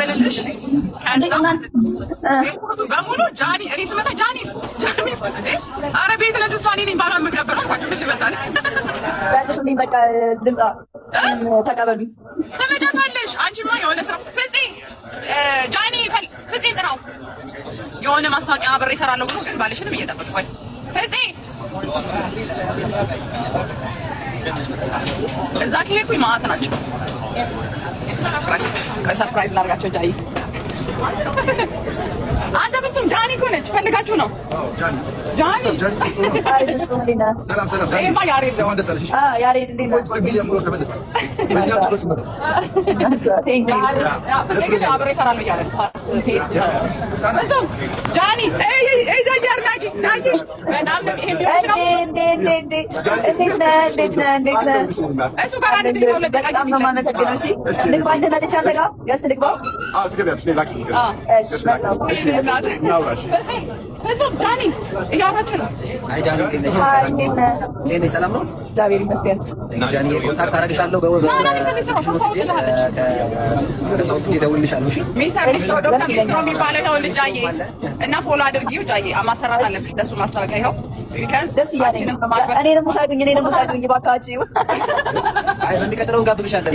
ልቀበልልሽ። በሙሉ ጃኒ እኔ ስመጣ ጃኒ ኧረ ቤት ለድሷ እኔ ነኝ ባሏን የምቀበለው። ልመጣል በቃ ልምጣ ተቀበሉኝ። ትመጫታለሽ አንቺማ የሆነ ስራ ፍፄ ጃኒ ፍፄ ጥራው የሆነ ማስታወቂያ አብሬ እሰራለሁ ብሎ ግን ባልሽንም እየጠበቅኩ ፍፄ እዛ ከሄድኩኝ ማዕት ናቸው። ቆይ ሰርፕራይዝ ላድርጋቸው። ጃይ አንተ ፍጹም ጃኒ እኮ ነች። ፈልጋችሁ ነው ጃኒ ይሄማ ያሬድ ነው። ያሬድ እንዴት ነው? አብሬ እሰራለሁ እያለ ፍጹም ጃኒ እሱ ጋር አንድ በጣም ነው የማመሰግነው። እሺ ልግባ እንደመጥቻ አንተ ጋር ገዝት ልግባ። ፍጹም ጃኒ እያወራችሁ ነው። እንዴት ነህ? ሰላም ነው? እግዚአብሔር ይመስገን። ጃኒ ኮንታክት አደርግሻለሁ ሚስተር ዶክተር ሚስትሮ የሚባለው ይኸው ልጅ ጃዬ እና ፎሎ አድርጊው ጃዬ ማሰራት አለብሽ ለእሱ ማስታወቂያ ይኸው ደስ እያለኝ እኔንም ውሰዱኝ እባካችሁ። በሚቀጥለው እንጋብዝሻለን።